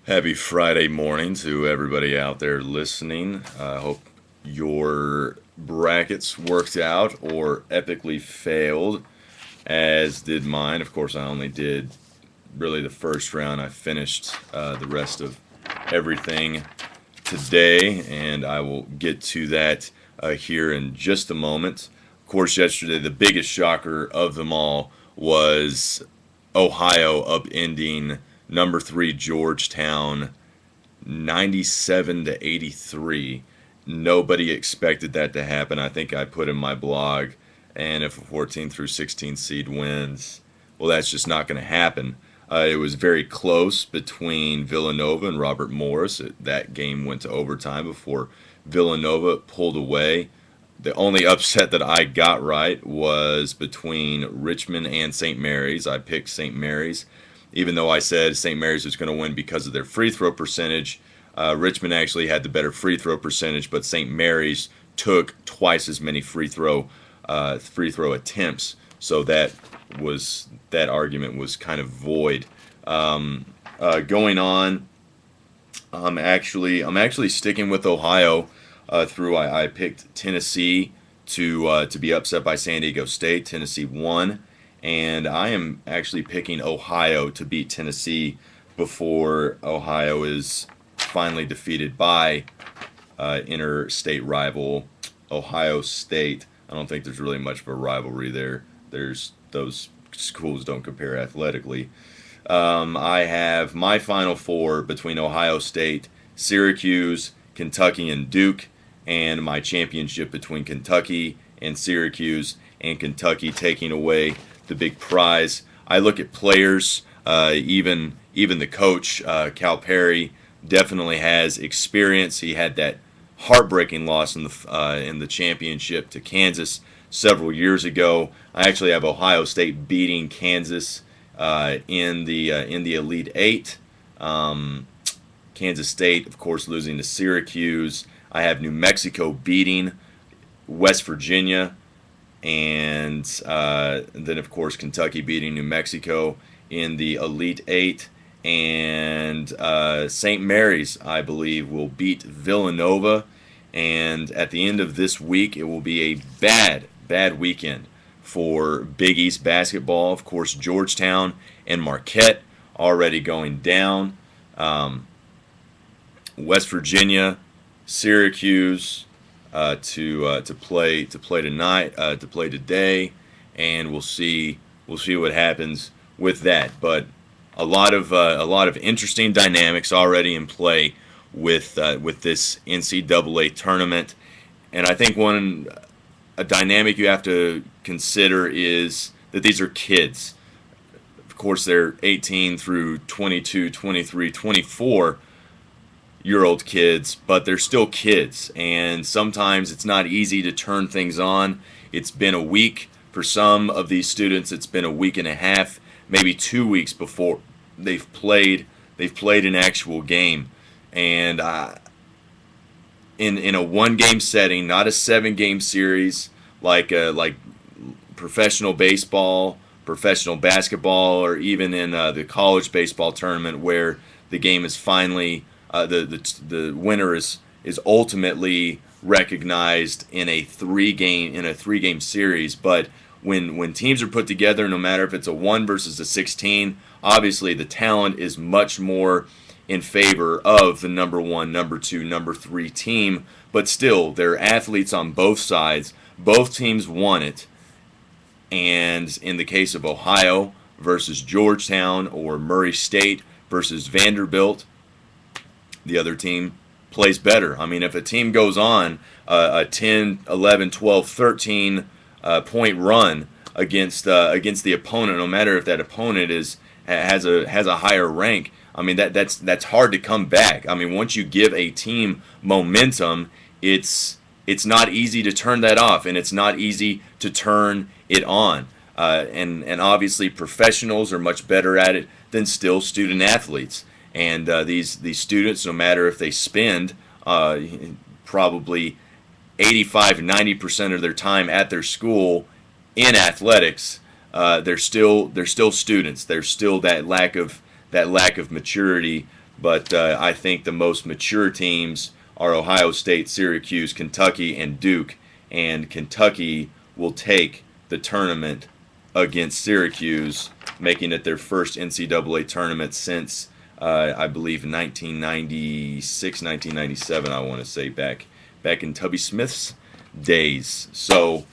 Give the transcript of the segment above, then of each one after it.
Happy Friday morning to everybody out there listening. I hope your brackets worked out or epically failed, as did mine. Of course, I only did really the first round. I finished the rest of everything today, and I will get to that here in just a moment. Of course, yesterday, the biggest shocker of them all was Ohio upending number three Georgetown 97 to 83. Nobody expected that to happen. I think I put in my blog, and if a 14 through 16 seed wins, well, that's just not going to happen. It was very close between Villanova and Robert Morris. That game went to overtime before Villanova pulled away. The only upset that I got right was between Richmond and St. Mary's. I picked St. Mary's, even though I said St. Mary's was going to win because of their free throw percentage. Richmond actually had the better free throw percentage, but St. Mary's took twice as many free throw attempts. So that argument was kind of void. Going on, I'm actually sticking with Ohio. I picked Tennessee to be upset by San Diego State. Tennessee won, and I am actually picking Ohio to beat Tennessee before Ohio is finally defeated by interstate rival Ohio State. I don't think there's really much of a rivalry there. Those schools don't compare athletically. I have my Final Four between Ohio State, Syracuse, Kentucky, and Duke, and my championship between Kentucky and Syracuse, and Kentucky taking away the big prize. I look at players, even the coach, Calipari, definitely has experience. He had that heartbreaking loss in the championship to Kansas several years ago. I actually have Ohio State beating Kansas in the Elite Eight. Kansas State, of course, losing to Syracuse. I have New Mexico beating West Virginia, and then, of course, Kentucky beating New Mexico in the Elite Eight. And St. Mary's, I believe, will beat Villanova. And at the end of this week, it will be a bad weekend for Big East basketball. Of course, Georgetown and Marquette already going down. West Virginia, Syracuse to play tonight, to play today, and we'll see what happens with that. But a lot of interesting dynamics already in play with this NCAA tournament, and I think a dynamic you have to consider is that these are kids. Of course, they're 18 through 22, 23, 24-year-old kids, but they're still kids, and sometimes it's not easy to turn things on. It's been a week for some of these students. It's been a week and a half, maybe 2 weeks before they've played an actual game, and in a one-game setting, not a 7-game series like professional baseball, professional basketball, or even in the college baseball tournament where the game is finally the winner is ultimately recognized in a three-game series. But when teams are put together, no matter if it's a 1 versus a 16, obviously the talent is much more in favor of the number 1, number 2, number 3 team, but still, there are athletes on both sides. Both teams won it, and in the case of Ohio versus Georgetown or Murray State versus Vanderbilt, the other team plays better. I mean, if a team goes on a 10, 11, 12, 13 point run against the opponent, no matter if that opponent has a higher rank, I mean that's hard to come back. I mean, once you give a team momentum, it's not easy to turn that off, and it's not easy to turn it on. And obviously professionals are much better at it than still student athletes. And these students, no matter if they spend probably 85-90% of their time at their school in athletics, they're still students. There's still that lack of maturity But I think the most mature teams are Ohio State, Syracuse, Kentucky, and Duke. And Kentucky will take the tournament against Syracuse, making it their first NCAA tournament since I believe 1996, 1997. I want to say back in Tubby Smith's days. So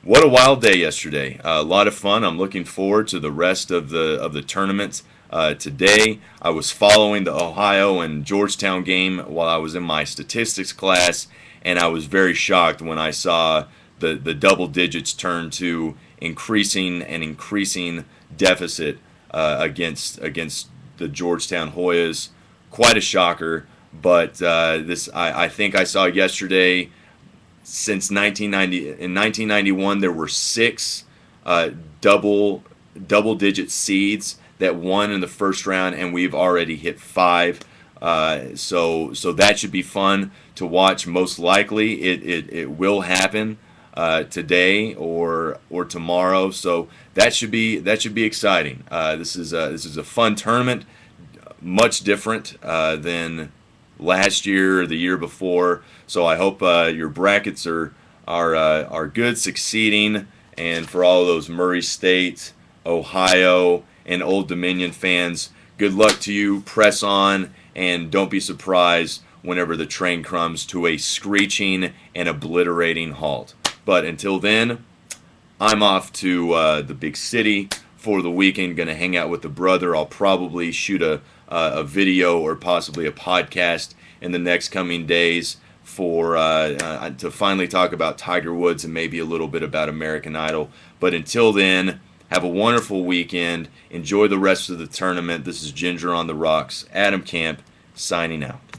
what a wild day yesterday. A lot of fun. I'm looking forward to the rest of the tournament. Today, I was following the Ohio and Georgetown game while I was in my statistics class, and I was very shocked when I saw the double digits turn to increasing deficit against the Georgetown Hoyas. Quite a shocker, but I think I saw yesterday. Since 1990, in 1991, there were 6 double-digit seeds that won in the first round, and we've already hit 5. So that should be fun to watch. Most likely, it will happen today or tomorrow. So that should be exciting. This is a fun tournament, much different than last year or the year before. So I hope your brackets are good, succeeding, and for all of those Murray State, Ohio, and Old Dominion fans, good luck to you. Press on, and don't be surprised whenever the train comes to a screeching and obliterating halt. But until then, I'm off to the big city for the weekend. Going to hang out with the brother. I'll probably shoot a video or possibly a podcast in the next coming days for to finally talk about Tiger Woods and maybe a little bit about American Idol. But until then, have a wonderful weekend. Enjoy the rest of the tournament. This is Ginger on the Rocks. Adam Camp signing out.